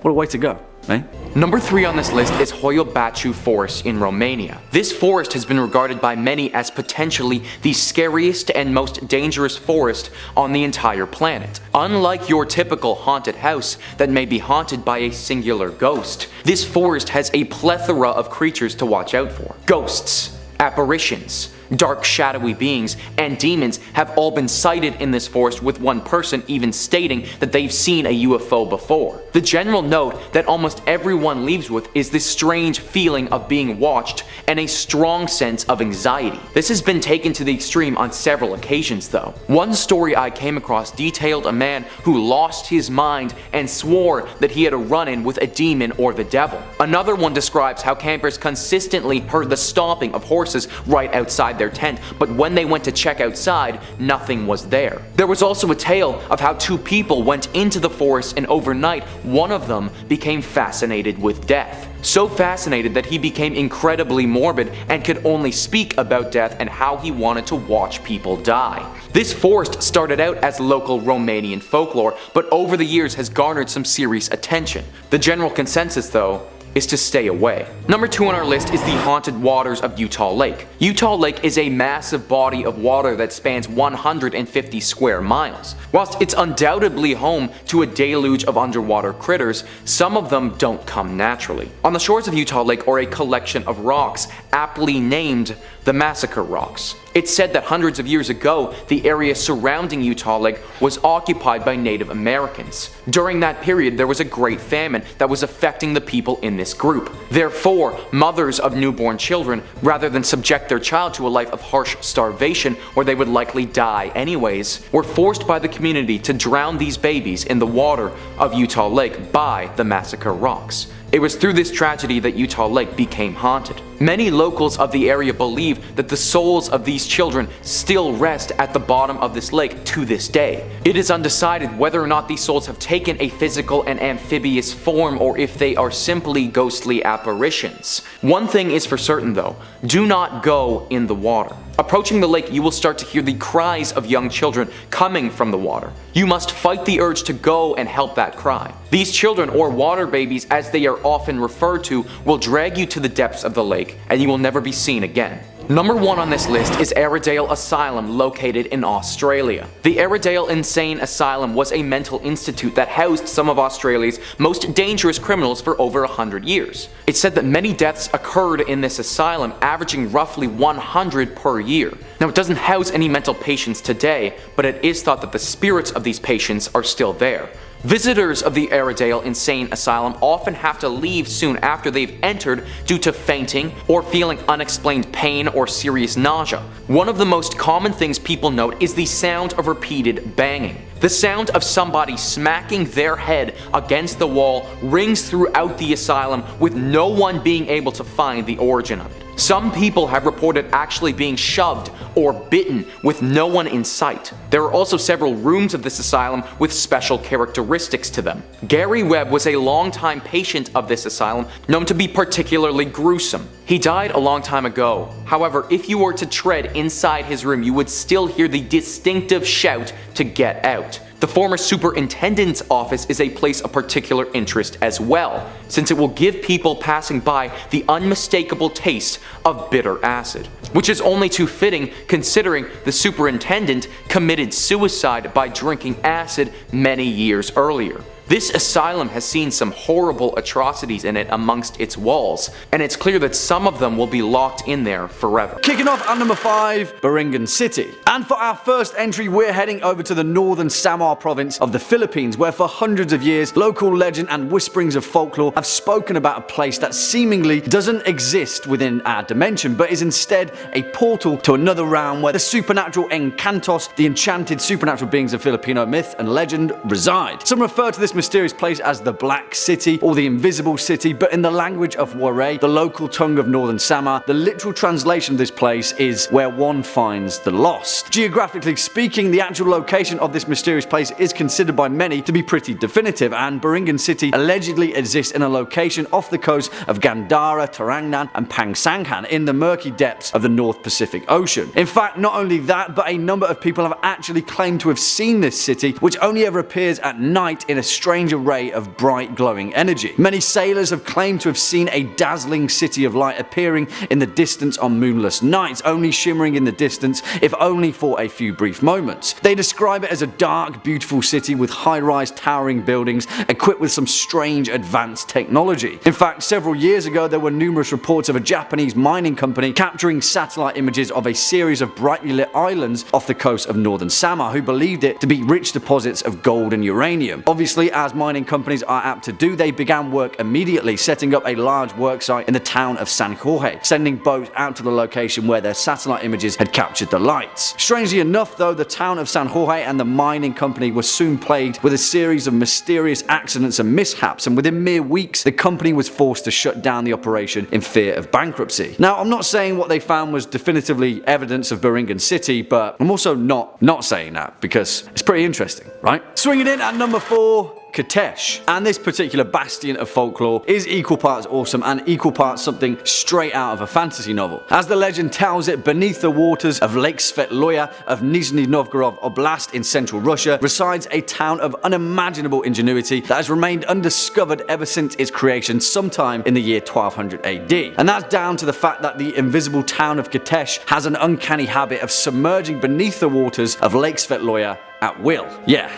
what a way to go, eh? Number 3 on this list is Hoobbachu Forest in Romania. This forest has been regarded by many as potentially the scariest and most dangerous forest on the entire planet. Unlike your typical haunted house that may be haunted by a singular ghost, this forest has a plethora of creatures to watch out for. Ghosts, apparitions, dark shadowy beings, and demons have all been sighted in this forest, with one person even stating that they've seen a UFO before. The general note that almost everyone leaves with is this strange feeling of being watched and a strong sense of anxiety. This has been taken to the extreme on several occasions though. One story I came across detailed a man who lost his mind and swore that he had a run-in with a demon or the devil. Another one describes how campers consistently heard the stomping of horses right outside their tent, but when they went to check outside, nothing was there. There was also a tale of how two people went into the forest and overnight, one of them became fascinated with death. So fascinated that he became incredibly morbid and could only speak about death and how he wanted to watch people die. This forest started out as local Romanian folklore, but over the years has garnered some serious attention. The general consensus, though, is to stay away. Number 2 on our list is the haunted waters of Utah Lake. Utah Lake is a massive body of water that spans 150 square miles. Whilst it's undoubtedly home to a deluge of underwater critters, some of them don't come naturally. On the shores of Utah Lake are a collection of rocks, aptly named the Massacre Rocks. It's said that hundreds of years ago, the area surrounding Utah Lake was occupied by Native Americans. During that period, there was a great famine that was affecting the people in this group. Therefore, mothers of newborn children, rather than subject their child to a life of harsh starvation where they would likely die anyways, were forced by the community to drown these babies in the water of Utah Lake by the Massacre Rocks. It was through this tragedy that Utah Lake became haunted. Many locals of the area believe that the souls of these children still rest at the bottom of this lake to this day. It is undecided whether or not these souls have taken a physical and amphibious form or if they are simply ghostly apparitions. One thing is for certain though, do not go in the water. Approaching the lake, you will start to hear the cries of young children coming from the water. You must fight the urge to go and help that cry. These children, or water babies as they are often referred to, will drag you to the depths of the lake and you will never be seen again. Number 1 on this list is Arid Asylum, located in Australia. The Arid Insane Asylum was a mental institute that housed some of Australia's most dangerous criminals for over 100 years. It's said that many deaths occurred in this asylum, averaging roughly 100 per year. Now, it doesn't house any mental patients today, but it is thought that the spirits of these patients are still there. Visitors of the Arid Insane Asylum often have to leave soon after they've entered due to fainting or feeling unexplained pain or serious nausea. One of the most common things people note is the sound of repeated banging. The sound of somebody smacking their head against the wall rings throughout the asylum, with no one being able to find the origin of it. Some people have reported actually being shoved or bitten with no one in sight. There are also several rooms of this asylum with special characteristics to them. Gary Webb was a longtime patient of this asylum, known to be particularly gruesome. He died a long time ago. However, if you were to tread inside his room, you would still hear the distinctive shout to get out. The former superintendent's office is a place of particular interest as well, since it will give people passing by the unmistakable taste of bitter acid, which is only too fitting considering the superintendent committed suicide by drinking acid many years earlier. This asylum has seen some horrible atrocities in it amongst its walls, and it's clear that some of them will be locked in there forever. Kicking off at number 5, Baringan City. And for our first entry, we're heading over to the northern Samar province of the Philippines, where for hundreds of years, local legend and whisperings of folklore have spoken about a place that seemingly doesn't exist within our dimension, but is instead a portal to another realm where the supernatural encantos, the enchanted supernatural beings of Filipino myth and legend, reside. Some refer to this mysterious place as the Black City or the Invisible City, but in the language of Waray, the local tongue of northern Samar, the literal translation of this place is where one finds the lost. Geographically speaking, the actual location of this mysterious place is considered by many to be pretty definitive, and Baringan City allegedly exists in a location off the coast of Gandara, Tarangnan and Pangsanghan in the murky depths of the North Pacific Ocean. In fact, not only that, but a number of people have actually claimed to have seen this city, which only ever appears at night in a strange array of bright glowing energy. Many sailors have claimed to have seen a dazzling city of light appearing in the distance on moonless nights, only shimmering in the distance if only for a few brief moments. They describe it as a dark, beautiful city with high-rise towering buildings equipped with some strange advanced technology. In fact, several years ago there were numerous reports of a Japanese mining company capturing satellite images of a series of brightly lit islands off the coast of northern Samar, who believed it to be rich deposits of gold and uranium. Obviously, naturally, as mining companies are apt to do, they began work immediately, setting up a large work site in the town of San Jorge, sending boats out to the location where their satellite images had captured the lights. Strangely enough though, the town of San Jorge and the mining company were soon plagued with a series of mysterious accidents and mishaps, and within mere weeks the company was forced to shut down the operation in fear of bankruptcy. Now, I'm not saying what they found was definitively evidence of Baringan City, but I'm also not saying that because it's pretty interesting, right? Swinging in at number 4, Kesh. And this particular bastion of folklore is equal parts awesome and equal parts something straight out of a fantasy novel. As the legend tells it, beneath the waters of Lake Svetloya of Nizhny Novgorod Oblast in central Russia resides a town of unimaginable ingenuity that has remained undiscovered ever since its creation sometime in the year 1200 AD. And that's down to the fact that the invisible town of Kesh has an uncanny habit of submerging beneath the waters of Lake Svetloya at will. Yeah,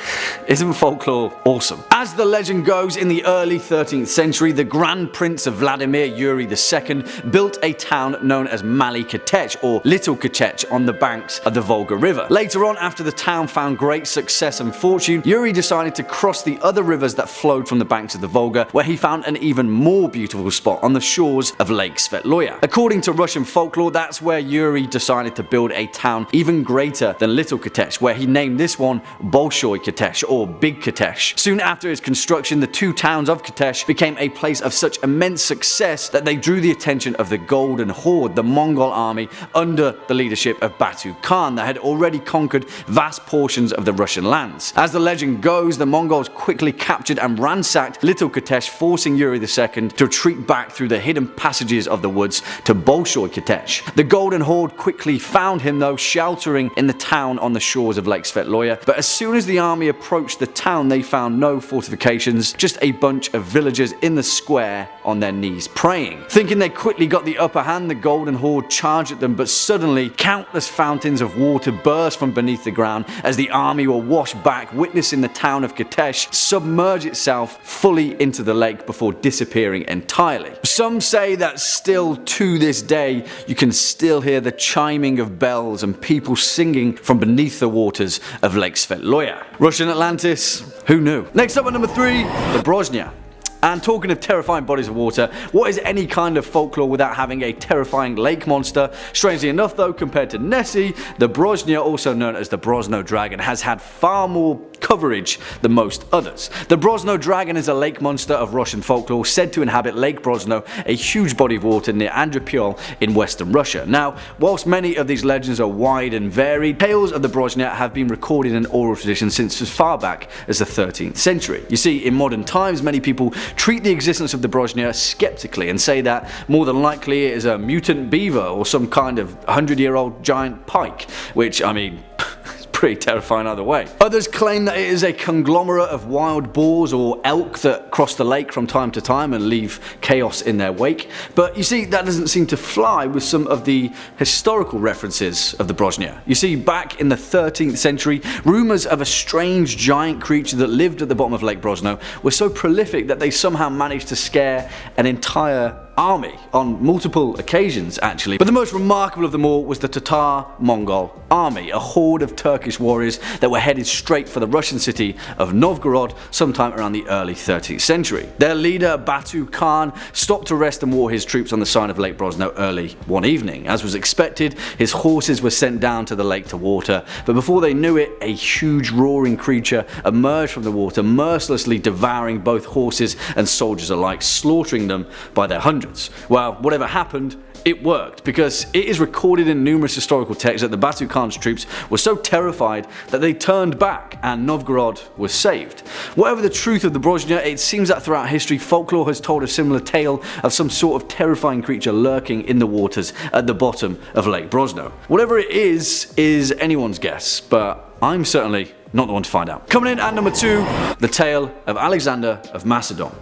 isn't folklore awesome? As the legend goes, in the early 13th century, the Grand Prince of Vladimir Yuri II built a town known as Malay Kesh, or Little Kesh, on the banks of the Volga River. Later on, after the town found great success and fortune, Yuri decided to cross the other rivers that flowed from the banks of the Volga, where he found an even more beautiful spot on the shores of Lake Svetloya. According to Russian folklore, that's where Yuri decided to build a town even greater than Little Kesh, where he named this one Bolshoi Kesh, or Big Kesh. Soon after its construction, the two towns of Kesh became a place of such immense success that they drew the attention of the Golden Horde, the Mongol army under the leadership of Batu Khan that had already conquered vast portions of the Russian lands. As the legend goes, the Mongols quickly captured and ransacked Little Kesh, forcing Yuri II to retreat back through the hidden passages of the woods to Bolshoi Kesh. The Golden Horde quickly found him though, sheltering in the town on the shores of Lake Svetloya, but as soon as the army approached the town, they found no fortifications, just a bunch of villagers in the square on their knees praying. Thinking they quickly got the upper hand, the Golden Horde charged at them, but suddenly countless fountains of water burst from beneath the ground as the army were washed back, witnessing the town of Kesh submerge itself fully into the lake before disappearing entirely. Some say that still to this day you can still hear the chiming of bells and people singing from beneath the waters of Lake Svetloya. Russian Atlantis, who knew? Next up at number 3, the Brosia. And talking of terrifying bodies of water, what is any kind of folklore without having a terrifying lake monster? Strangely enough though, compared to Nessie, the Brosia, also known as the Brosno dragon, has had far more coverage than most others. The Brosno dragon is a lake monster of Russian folklore said to inhabit Lake Brosno, a huge body of water near Andropol in western Russia. Now, whilst many of these legends are wide and varied, tales of the Brosia have been recorded in oral tradition since as far back as the 13th century. You see, in modern times, many people treat the existence of the Brosia skeptically and say that more than likely it is a mutant beaver or some kind of 100-year-old giant pike, which, I mean, pretty terrifying either way. Others claim that it is a conglomerate of wild boars or elk that cross the lake from time to time and leave chaos in their wake. But you see, that doesn't seem to fly with some of the historical references of the Brosia. You see, back in the 13th century, rumours of a strange giant creature that lived at the bottom of Lake Brosno were so prolific that they somehow managed to scare an entire army on multiple occasions actually. But the most remarkable of them all was the Tatar-Mongol army, a horde of Turkish warriors that were headed straight for the Russian city of Novgorod sometime around the early 13th century. Their leader, Batu Khan, stopped to rest and war his troops on the side of Lake Brosno early one evening. As was expected, his horses were sent down to the lake to water, but before they knew it, a huge roaring creature emerged from the water, mercilessly devouring both horses and soldiers alike, slaughtering them by their hundreds. Well, whatever happened, it worked, because it is recorded in numerous historical texts that the Batu Khan's troops were so terrified that they turned back and Novgorod was saved. Whatever the truth of the Brosia, it seems that throughout history folklore has told a similar tale of some sort of terrifying creature lurking in the waters at the bottom of Lake Brosno. Whatever it is anyone's guess, but I'm certainly not the one to find out. Coming in at number 2, the tale of Alexander of Macedon.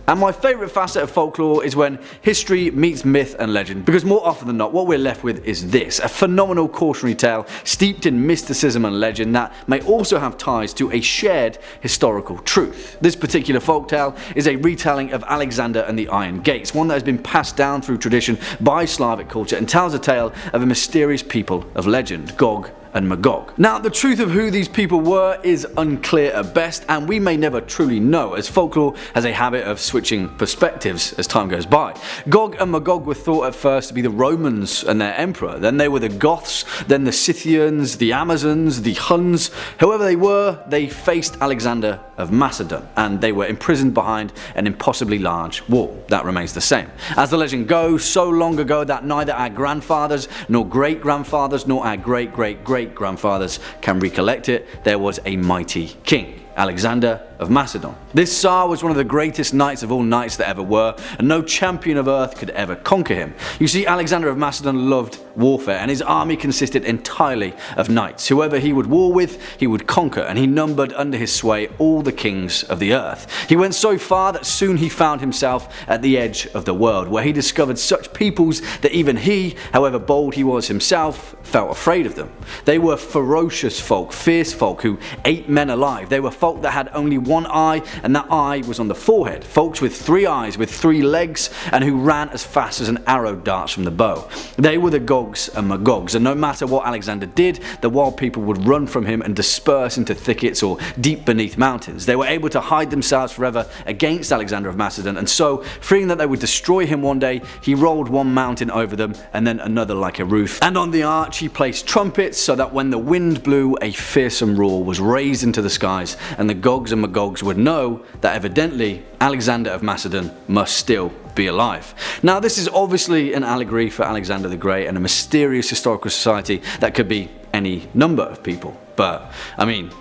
And my favourite facet of folklore is when history meets myth and legend, because more often than not what we're left with is this, a phenomenal cautionary tale steeped in mysticism and legend that may also have ties to a shared historical truth. This particular folktale is a retelling of Alexander and the Iron Gates, one that has been passed down through tradition by Slavic culture and tells a tale of a mysterious people of legend, Gog and Magog. Now, the truth of who these people were is unclear at best, and we may never truly know, as folklore has a habit of switching perspectives as time goes by. Gog and Magog were thought at first to be the Romans and their emperor, then they were the Goths, then the Scythians, the Amazons, the Huns. Whoever they were, they faced Alexander of Macedon, and they were imprisoned behind an impossibly large wall. That remains the same. As the legend goes, so long ago that neither our grandfathers, nor great-grandfathers, nor our great-great-great-grandfathers can recollect it, there was a mighty king, Alexander of Macedon. This Tsar was one of the greatest knights of all knights that ever were, and no champion of earth could ever conquer him. You see, Alexander of Macedon loved warfare, and his army consisted entirely of knights. Whoever he would war with, he would conquer, and he numbered under his sway all the kings of the earth. He went so far that soon he found himself at the edge of the world, where he discovered such peoples that even he, however bold he was himself, felt afraid of them. They were ferocious folk, fierce folk who ate men alive. They were folk that had only one eye, and that eye was on the forehead. Folks with 3 eyes, with 3 legs, and who ran as fast as an arrow darts from the bow. They were the Gogs and Magogs, and no matter what Alexander did, the wild people would run from him and disperse into thickets or deep beneath mountains. They were able to hide themselves forever against Alexander of Macedon, and so, fearing that they would destroy him one day, he rolled one mountain over them and then another like a roof. And on the arch he placed trumpets so that when the wind blew, a fearsome roar was raised into the skies, and the Gogs and Magogs would know that evidently Alexander of Macedon must still be alive. Now, this is obviously an allegory for Alexander the Great and a mysterious historical society that could be any number of people, but I mean,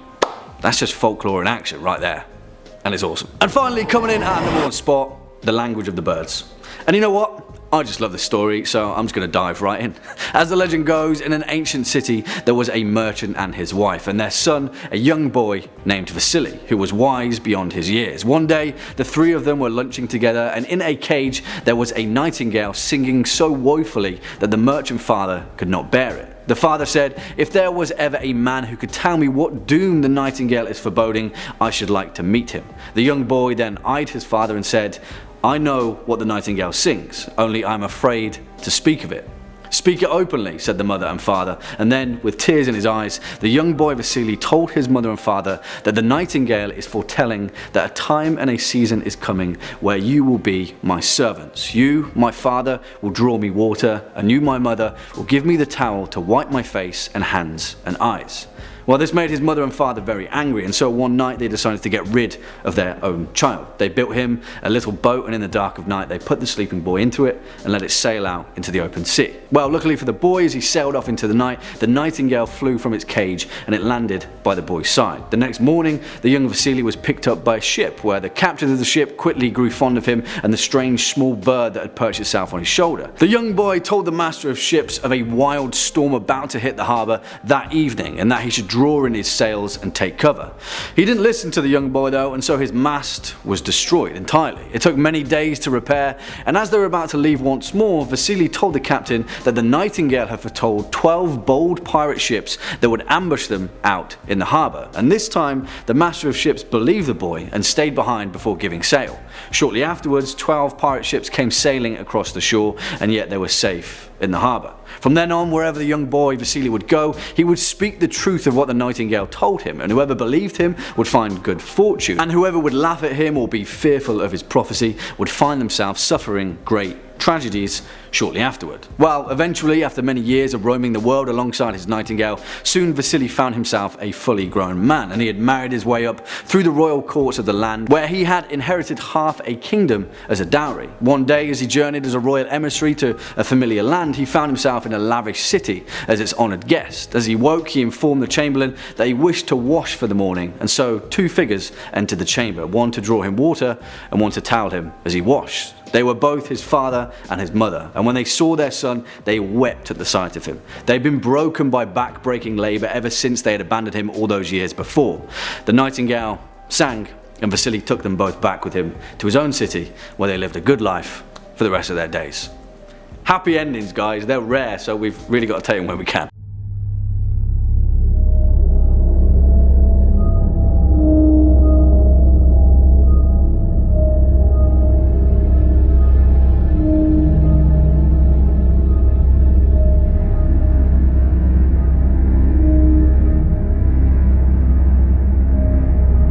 that's just folklore in action right there, and it's awesome. And finally, coming in at number 1 spot, the language of the birds. And you know what? I just love this story, so I'm just going to dive right in. As the legend goes, in an ancient city there was a merchant and his wife, and their son, a young boy named Vasily, who was wise beyond his years. One day, the 3 of them were lunching together, and in a cage there was a nightingale singing so woefully that the merchant father could not bear it. The father said, "If there was ever a man who could tell me what doom the nightingale is foreboding, I should like to meet him." The young boy then eyed his father and said, "I know what the nightingale sings, only I'm afraid to speak of it." "Speak it openly," said the mother and father, and then, with tears in his eyes, the young boy Vasily told his mother and father that the nightingale is foretelling that a time and a season is coming where you will be my servants. You, my father, will draw me water, and you, my mother, will give me the towel to wipe my face and hands and eyes. Well, this made his mother and father very angry, and so one night they decided to get rid of their own child. They built him a little boat, and in the dark of night they put the sleeping boy into it and let it sail out into the open sea. Well, luckily for the boy, as he sailed off into the night, the nightingale flew from its cage and it landed by the boy's side. The next morning, the young Vasily was picked up by a ship, where the captain of the ship quickly grew fond of him and the strange small bird that had perched itself on his shoulder. The young boy told the master of ships of a wild storm about to hit the harbour that evening, and that he should draw in his sails and take cover. He didn't listen to the young boy though, and so his mast was destroyed entirely. It took many days to repair, and as they were about to leave once more, Vasily told the captain that the nightingale had foretold 12 bold pirate ships that would ambush them out in the harbour, and this time the master of ships believed the boy and stayed behind before giving sail. Shortly afterwards, 12 pirate ships came sailing across the shore, and yet they were safe in the harbour. From then on, wherever the young boy Vasily would go, he would speak the truth of what the nightingale told him, and whoever believed him would find good fortune, and whoever would laugh at him or be fearful of his prophecy would find themselves suffering great tragedies shortly afterward. Well, eventually, after many years of roaming the world alongside his nightingale, soon Vasily found himself a fully grown man, and he had married his way up through the royal courts of the land, where he had inherited half a kingdom as a dowry. One day, as he journeyed as a royal emissary to a familiar land, he found himself in a lavish city as its honoured guest. As he woke, he informed the chamberlain that he wished to wash for the morning, and so 2 figures entered the chamber, one to draw him water and one to towel him as he washed. They were both his father and his mother, and when they saw their son, they wept at the sight of him. They had been broken by back-breaking labour ever since they had abandoned him all those years before. The nightingale sang, and Vasily took them both back with him to his own city, where they lived a good life for the rest of their days. Happy endings, guys. They're rare, so we've really got to take them when we can.